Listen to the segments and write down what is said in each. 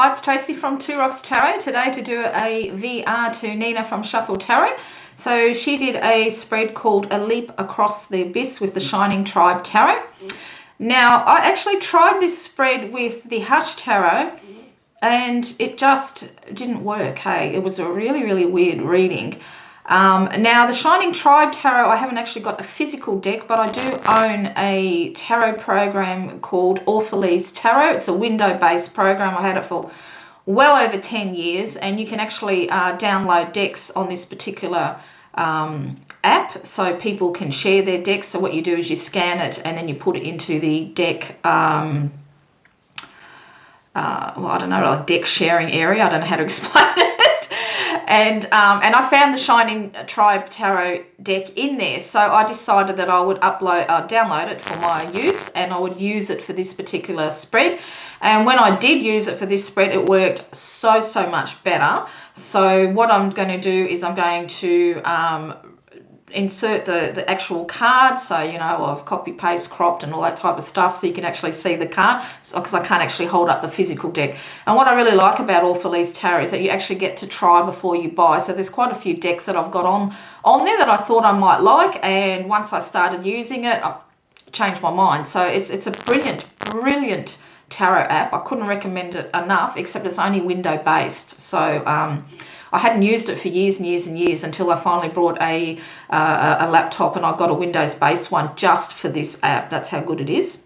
Hi, it's Tracy from Two Rocks Tarot, today to do a VR to Nina from Shuffle Tarot. So she did a spread called A Leap Across the Abyss with the Shining Tribe Tarot. Now, I actually tried this spread with the Hush Tarot and it just didn't work, hey. It was a really, really weird reading. Now, the Shining Tribe Tarot, I haven't actually got a physical deck, but I do own a tarot program called Orphalese Tarot. It's a window-based program. I had it for well over 10 years, and you can actually download decks on this particular app, so people can share their decks. So what you do is you scan it, and then you put it into the deck, well, I don't know, like deck sharing area. I don't know how to explain it. And I found the Shining Tribe Tarot deck in there, so I decided that I would download it for my use, and I would use it for this particular spread. And when I did use it for this spread, it worked so much better. So what I'm going to do is I'm going to insert the actual card, so you know, I've copy paste cropped and all that type of stuff, so you can actually see the card, because I can't actually hold up the physical deck. And what I really like about Orphalese Tarot is that you actually get to try before you buy. So there's quite a few decks that I've got on there that I thought I might like, and once I started using it, I changed my mind. So it's a brilliant tarot app. I couldn't recommend it enough, except it's only window based. So I hadn't used it for years and years and years until I finally brought a laptop, and I got a Windows-based one just for this app. That's how good it is.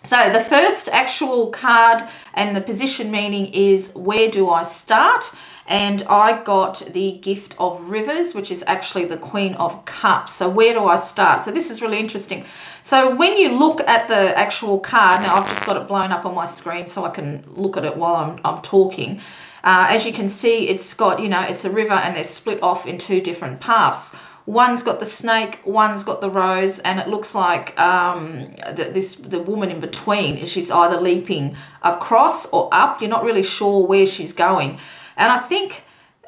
So the first actual card and the position meaning is, where do I start? And I got the Gift of Rivers, which is actually the Queen of Cups. So where do I start? So this is really interesting. So when you look at the actual card, now I've just got it blown up on my screen so I can look at it while I'm talking. As you can see, it's got, you know, it's a river, and they're split off in two different paths. One's got the snake, one's got the rose, and it looks like the woman in between, she's either leaping across or up. You're not really sure where she's going. And I think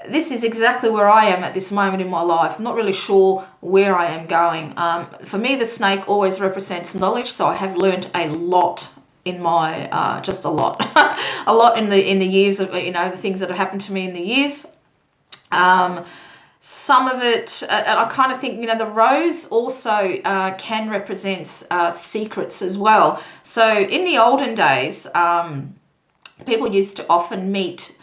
this is exactly where I am at this moment in my life. I'm not really sure where I am going. For me, the snake always represents knowledge, so I have learnt a lot in my just a lot a lot in the years of, you know, the things that have happened to me in the years. Some of it, I kind of think, you know, the rose also can represent secrets as well. So in the olden days, people used to often meet,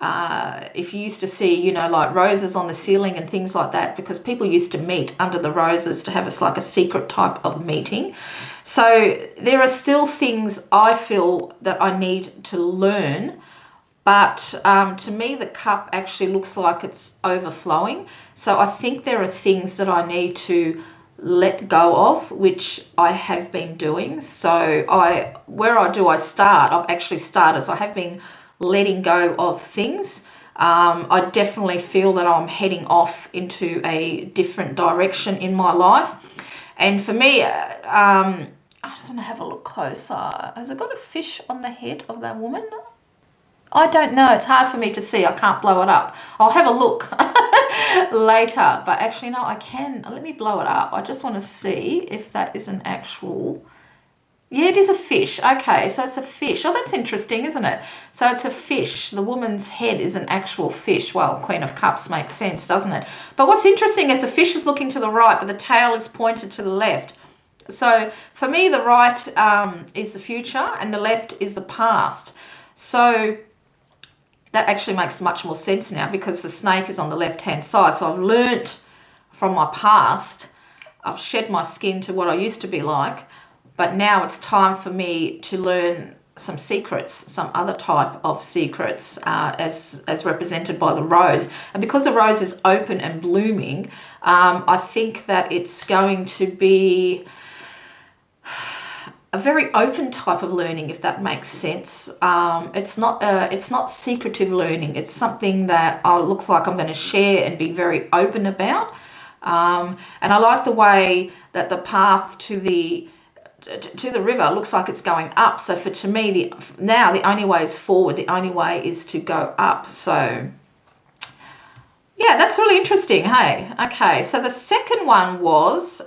if you used to see, you know, like roses on the ceiling and things like that, because people used to meet under the roses to have like a secret type of meeting. So there are still things I feel that I need to learn, but to me the cup actually looks like it's overflowing. So I think there are things that I need to let go of, which I have been doing. So I start, I've actually started. So I have been letting go of things. I definitely feel that I'm heading off into a different direction in my life. And for me, I just want to have a look closer. Has it got a fish on the head of that woman? I don't know. It's hard for me to see. I can't blow it up. I'll have a look later. But actually, no, I can. Let me blow it up. I just want to see if that is an actual... Yeah, it is a fish. Okay, so it's a fish. Oh, that's interesting, isn't it? So it's a fish. The woman's head is an actual fish. Well, Queen of Cups makes sense, doesn't it? But what's interesting is the fish is looking to the right, but the tail is pointed to the left. So for me, the right is the future, and the left is the past. So that actually makes much more sense now, because the snake is on the left-hand side. So I've learnt from my past. I've shed my skin to what I used to be like. But now it's time for me to learn some secrets, some other type of secrets, as represented by the rose. And because the rose is open and blooming, I think that it's going to be a very open type of learning, if that makes sense. It's not secretive learning. It's something that looks like I'm going to share and be very open about. And I like the way that the path to the river looks like it's going up. So to me, now the only way is forward. The only way is to go up. So yeah, that's really interesting. Hey, okay. So the second one was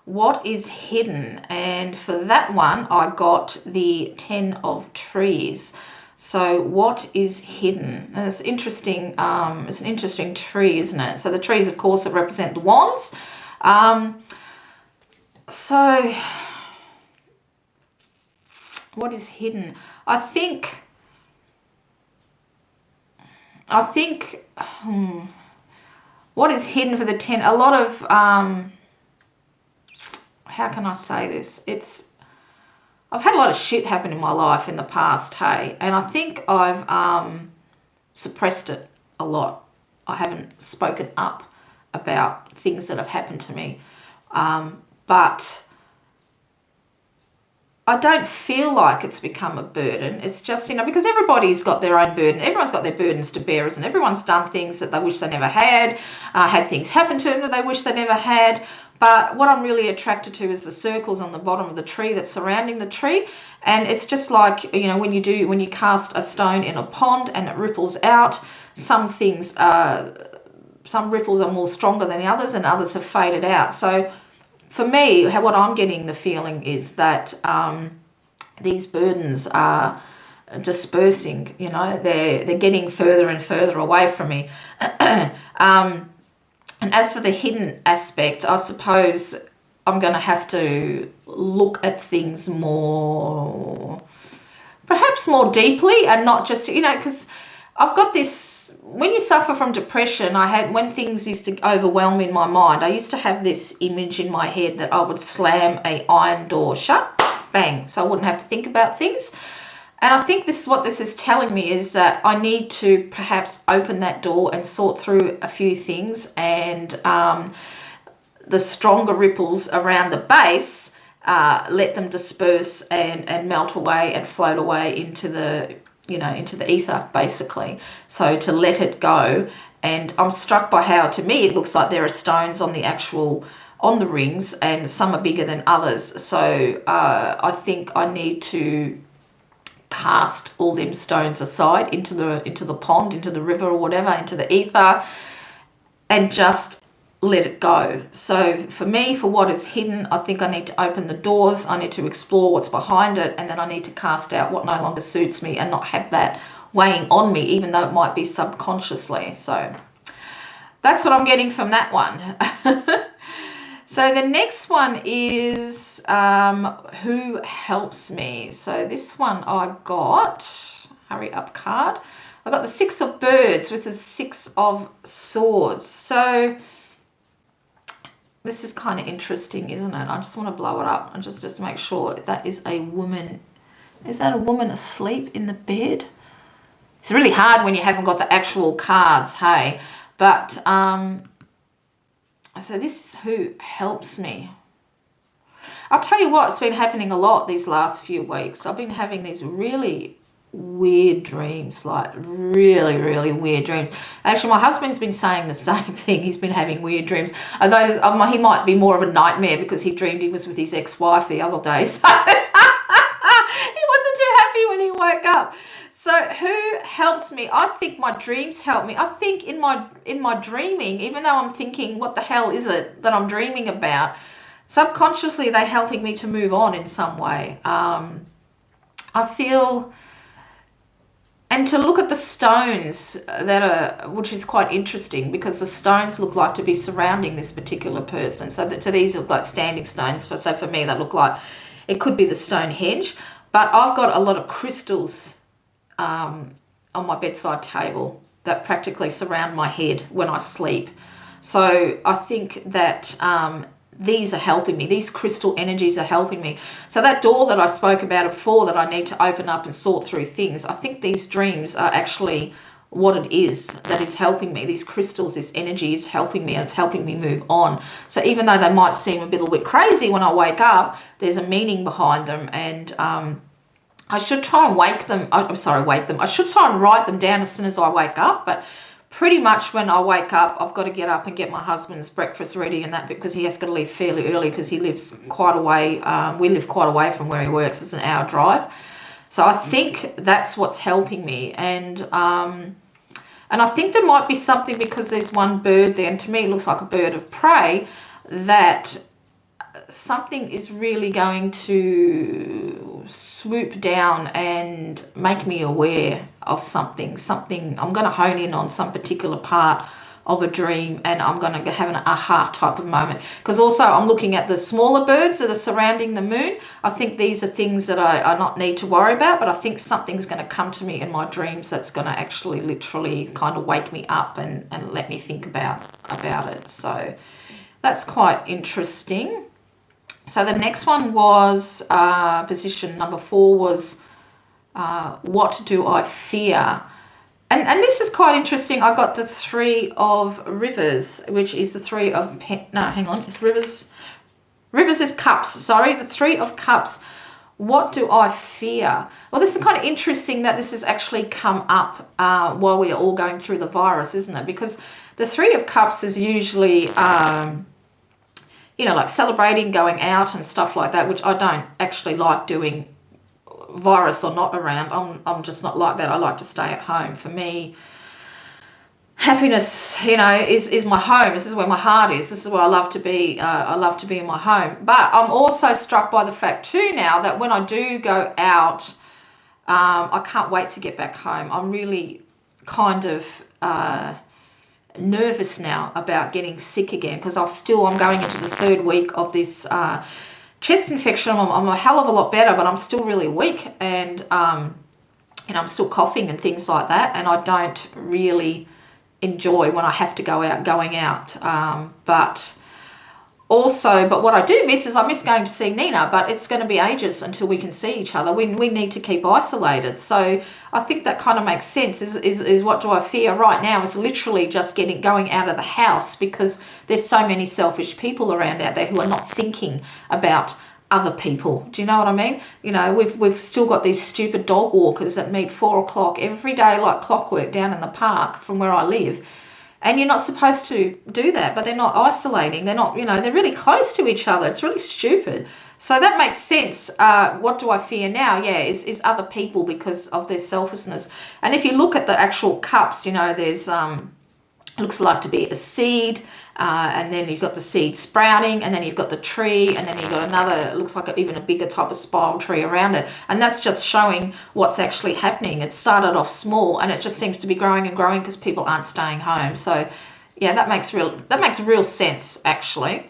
what is hidden? And for that one, I got the 10 of trees. So what is hidden? And it's interesting. It's an interesting tree, isn't it? So the trees, of course, that represent the wands. So what is hidden? I think what is hidden for the 10? A lot of how can I say this? I've had a lot of shit happen in my life in the past, hey, and I think I've suppressed it a lot. I haven't spoken up about things that have happened to me, but I don't feel like it's become a burden. It's just, because everybody's got their own burden. Everyone's got their burdens to bear, and everyone's done things that they wish they never had things happen to them that they wish they never had. But what I'm really attracted to is the circles on the bottom of the tree that's surrounding the tree. And it's just like, when you cast a stone in a pond and it ripples out, some ripples are more stronger than the others, and others have faded out. So for me, what I'm getting the feeling is that these burdens are dispersing. They're getting further and further away from me. And as for the hidden aspect, I suppose I'm going to have to look at things perhaps more deeply, and not just, because I've got this, when you suffer from depression, when things used to overwhelm in my mind, I used to have this image in my head that I would slam an iron door shut, bang, so I wouldn't have to think about things. And I think what this is telling me is that I need to perhaps open that door and sort through a few things, and the stronger ripples around the base, let them disperse and melt away and float away into the ether, basically. So to let it go. And I'm struck by how, to me, it looks like there are stones on the rings, and some are bigger than others. So I think I need to cast all them stones aside into the pond, into the river or whatever, into the ether, and just let it go. So for me, for what is hidden, I think I need to open the doors, I need to explore what's behind it, and then I need to cast out what no longer suits me and not have that weighing on me, even though it might be subconsciously. So that's what I'm getting from that one. So the next one is who helps me. So this one I got, hurry up card. I got the 6 of birds with the 6 of swords. So this is kind of interesting, isn't it? I just want to blow it up and just make sure that is a woman. Is that a woman asleep in the bed? It's really hard when you haven't got the actual cards, hey? But so this is who helps me. I'll tell you what, it's been happening a lot these last few weeks. I've been having these really weird dreams, like really, really weird dreams. Actually, my husband's been saying the same thing. He's been having weird dreams. Although he might be more of a nightmare because he dreamed he was with his ex-wife the other day. So he wasn't too happy when he woke up. So who helps me? I think my dreams help me. I think in my dreaming, even though I'm thinking, what the hell is it that I'm dreaming about? Subconsciously, they're helping me to move on in some way. I feel, and to look at the stones which is quite interesting, because the stones look like to be surrounding this particular person. So these look like standing stones. So for me, that look like it could be the Stonehenge. But I've got a lot of crystals on my bedside table that practically surround my head when I sleep. So I think that these are helping me. These crystal energies are helping me. So that door that I spoke about before, that I need to open up and sort through things, I think these dreams are actually what it is that is helping me. These crystals, this energy is helping me, and it's helping me move on. So even though they might seem a little bit crazy when I wake up, there's a meaning behind them, and I should try and wake them. I should try and write them down as soon as I wake up. But pretty much when I wake up, I've got to get up and get my husband's breakfast ready, and that because he has got to leave fairly early because he lives quite a way. We live quite away from where he works. It's an hour drive. So I think that's what's helping me. And I think there might be something, because there's one bird there, and to me it looks like a bird of prey, that something is really going to swoop down and make me aware of something. I'm going to hone in on some particular part of a dream, and I'm going to have an aha type of moment. Because also I'm looking at the smaller birds that are surrounding the moon. I think these are things that I not need to worry about, but I think something's going to come to me in my dreams that's going to actually literally kind of wake me up and let me think about it. So that's quite interesting. So the next one was position number 4 was what do I fear? And this is quite interesting. I got the 3 of rivers, which is the 3 of it's rivers is cups. Sorry, the 3 of cups. What do I fear? Well, this is kind of interesting that this has actually come up while we are all going through the virus, isn't it? Because the 3 of cups is usually like celebrating, going out and stuff like that, which I don't actually like doing, virus or not around. I'm just not like that. I like to stay at home. For me, happiness, is my home. This is where my heart is. This is where I love to be. I love to be in my home. But I'm also struck by the fact too now that when I do go out, I can't wait to get back home. I'm really kind of nervous now about getting sick again, because I'm going into the 3rd week of this chest infection. I'm a hell of a lot better, but I'm still really weak, and I'm still coughing and things like that, and I don't really enjoy when I have to going out. But what I do miss is I miss going to see Nina, but it's going to be ages until we can see each other. We need to keep isolated. So I think that kind of makes sense. Is what do I fear right now is literally just going out of the house, because there's so many selfish people around out there who are not thinking about other people. Do you know what I mean? We've still got these stupid dog walkers that meet 4 o'clock every day like clockwork down in the park from where I live. And you're not supposed to do that, but they're not isolating. They're not, they're really close to each other. It's really stupid. So that makes sense. What do I fear now? Yeah, is other people because of their selfishness. And if you look at the actual cups, there's looks like to be a seed, and then you've got the seed sprouting, and then you've got the tree, and then you've got another, it looks like even a bigger type of spiral tree around it. And that's just showing what's actually happening. It started off small, and it just seems to be growing and growing because people aren't staying home. So yeah, that makes real sense, actually.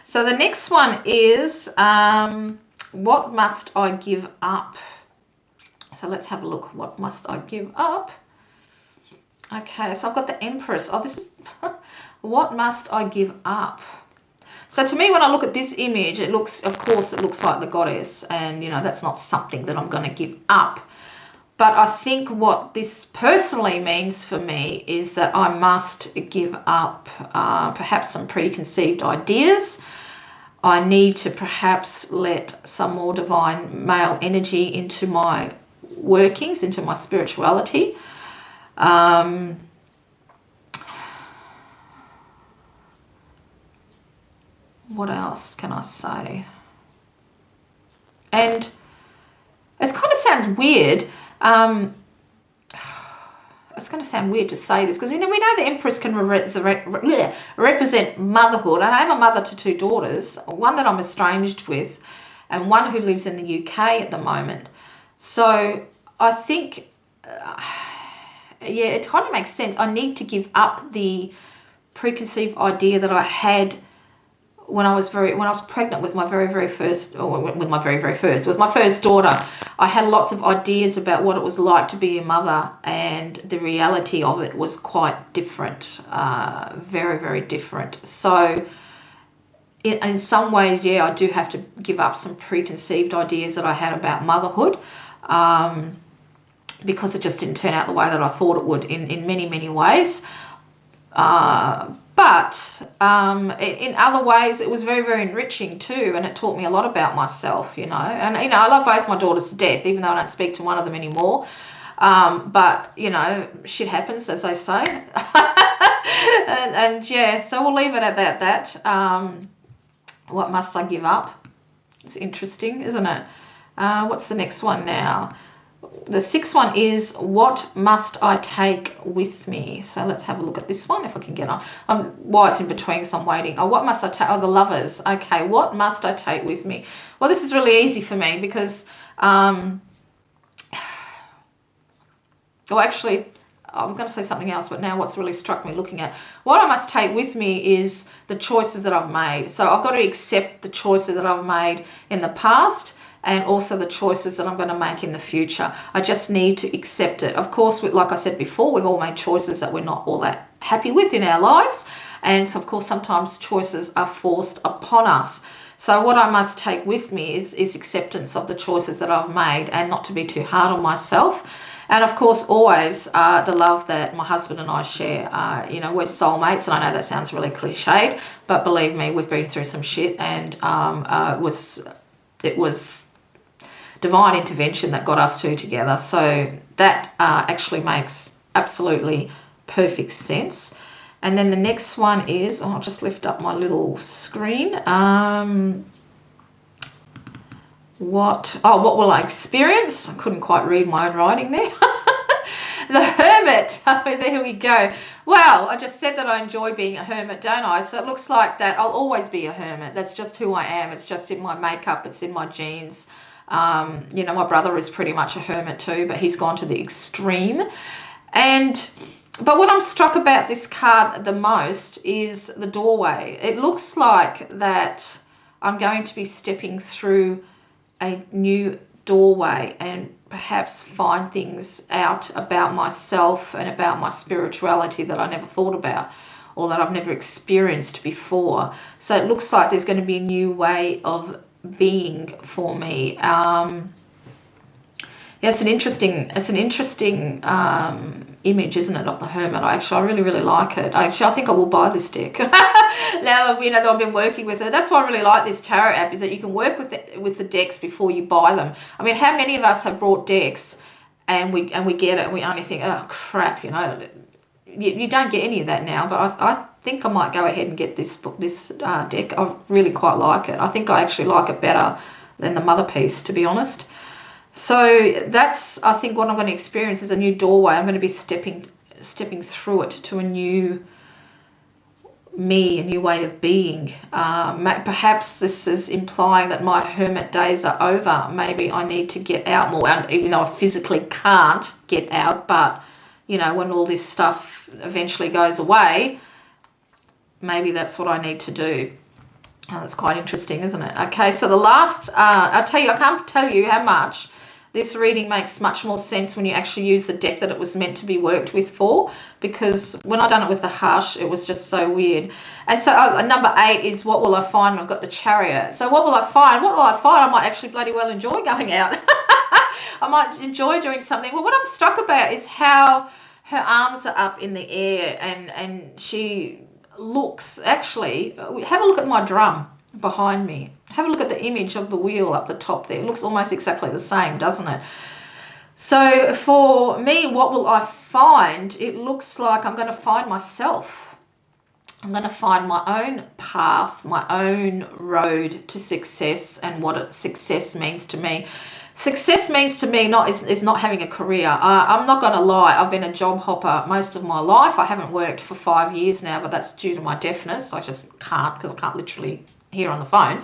So the next one is what must I give up? So let's have a look. What must I give up? Okay, so I've got the Empress. Oh, this is what must I give up? So to me, when I look at this image, it looks like the goddess, and that's not something that I'm going to give up. But I think what this personally means for me is that I must give up perhaps some preconceived ideas. I need to perhaps let some more divine male energy into my workings, into my spirituality. What else can I say? And it kind of sounds weird. It's going to sound weird to say this, because we know the Empress can represent motherhood. And I am a mother to 2 daughters, one that I'm estranged with, and one who lives in the UK at the moment. So I think, it kind of makes sense. I need to give up the preconceived idea that I had when I was pregnant with my first daughter. I had lots of ideas about what it was like to be a mother, and the reality of it was quite different, very, very different. So in some ways, I do have to give up some preconceived ideas that I had about motherhood, because it just didn't turn out the way that I thought it would in many, many ways. But in other ways, it was very, very enriching too, and it taught me a lot about myself, And, I love both my daughters to death, even though I don't speak to one of them anymore. But, shit happens, as they say. So we'll leave it at that. What must I give up? It's interesting, isn't it? What's the next one now? the sixth one is, what must I take with me? So let's have a look at this one if I can get on. Why it's in between, so I'm waiting. Oh, what must I take? Oh, the Lovers. Okay, what must I take with me? Well, this is really easy for me because, well, actually, I'm going to say something else, but now what's really struck me looking at what I must take with me is the choices that I've made. So I've got to accept the choices that I've made in the past, and also the choices that I'm going to make in the future. I just need to accept it. Of course, like I said before, we've all made choices that we're not all that happy with in our lives. And so, of course, sometimes choices are forced upon us. So what I must take with me is acceptance of the choices that I've made, and not to be too hard on myself. And of course, always the love that my husband and I share. You know, we're soulmates, and I know that sounds really cliched, but believe me, we've been through some shit, and it was divine intervention that got us two together. So that actually makes absolutely perfect sense. And then the next one is, I'll just lift up my little screen. What will I experience? I couldn't quite read my own writing there. The Hermit. Oh, there we go. Well, I just said that I enjoy being a hermit, don't I? So it looks like that I'll always be a hermit. That's just who I am. It's just in my makeup. It's in my genes. You know, my brother is pretty much a hermit too, but he's gone to the extreme. But what I'm struck about this card the most is the doorway. It looks like that I'm going to be stepping through a new doorway and perhaps find things out about myself and about my spirituality that I never thought about, or that I've never experienced before. So it looks like there's going to be a new way of being for me. Yeah, it's an interesting image, isn't it, of the Hermit? I really like it. I think I will buy this deck. Now, you know, that I've been working with it. That's why I really like this tarot app, is that you can work with the decks before you buy them. I mean, how many of us have brought decks and we get it and we only think, oh crap, you know, you don't get any of that now. But I think I might go ahead and get this deck. I really quite like it. I think I actually like it better than the Mother piece, to be honest. So that's, I think, what I'm going to experience is a new doorway. I'm going to be stepping through it to a new me, a new way of being. Perhaps this is implying that my hermit days are over. Maybe I need to get out more, and even though I physically can't get out, but you know, when all this stuff eventually goes away, maybe that's what I need to do. Oh, that's quite interesting, isn't it? Okay, so the last, I can't tell you how much this reading makes much more sense when you actually use the deck that it was meant to be worked with for, because when I done it with the Hush, it was just so weird. And so number 8 is, what will I find? I've got the Chariot. So what will I find? What will I find? I might actually bloody well enjoy going out. I might enjoy doing something. Well, what I'm struck about is how her arms are up in the air, and she looks, actually, have a look at my drum behind me. Have a look at the image of the wheel up the top there. It looks almost exactly the same, doesn't it? So for me, what will I find? It looks like I'm going to find myself. I'm going to find my own path, my own road to success, and what success means to me. Success means to me is not having a career. I'm not going to lie. I've been a job hopper most of my life. I haven't worked for 5 years now, but that's due to my deafness. I just can't, because I can't literally hear on the phone.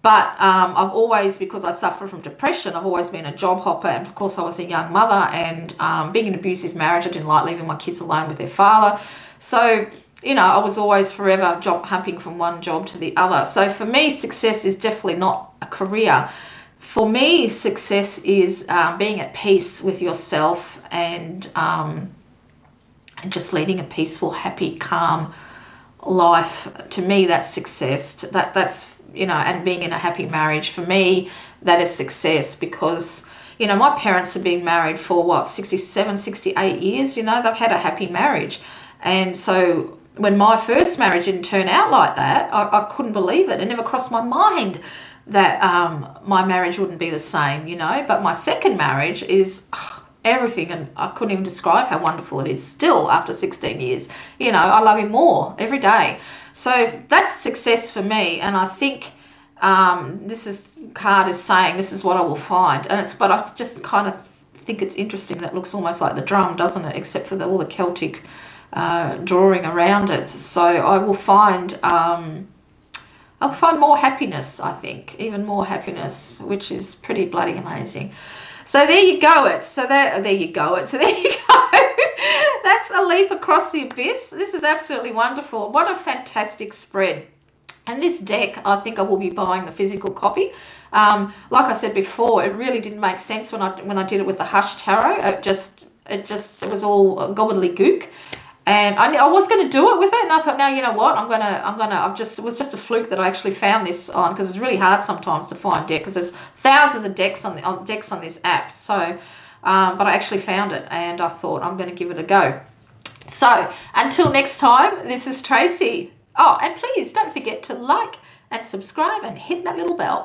But I've always, because I suffer from depression, I've always been a job hopper. And of course, I was a young mother, and being in an abusive marriage, I didn't like leaving my kids alone with their father. So, you know, I was always forever job humping from one job to the other. So for me, success is definitely not a career. For me, success is being at peace with yourself, and just leading a peaceful, happy, calm life. To me, that's success. That's, you know, and being in a happy marriage, for me, that is success, because, you know, my parents have been married for 67, 68 years. You know, they've had a happy marriage. And so when my first marriage didn't turn out like that, I couldn't believe it. It never crossed my mind that my marriage wouldn't be the same, you know. But my second marriage is everything, and I couldn't even describe how wonderful it is still after 16 years. You know, I love him more every day. So that's success for me, and I think this card is saying this is what I will find. But I just kind of think it's interesting. That looks almost like the drum, doesn't it? Except for all the Celtic drawing around it. So I will find I'll find more happiness, I think, even more happiness, which is pretty bloody amazing. So there you go. There you go. That's A Leap Across the Abyss. This is absolutely wonderful. What a fantastic spread. And this deck, I think I will be buying the physical copy. Like I said before, it really didn't make sense when I did it with the Hush Tarot. It was all gobbledygook. And I was going to do it with it, and I thought, no, you know what? It was just a fluke that I actually found this on, because it's really hard sometimes to find deck, because there's thousands of decks on this app. So, but I actually found it, and I thought I'm going to give it a go. So until next time, this is Tracy. Oh, and please don't forget to like and subscribe and hit that little bell.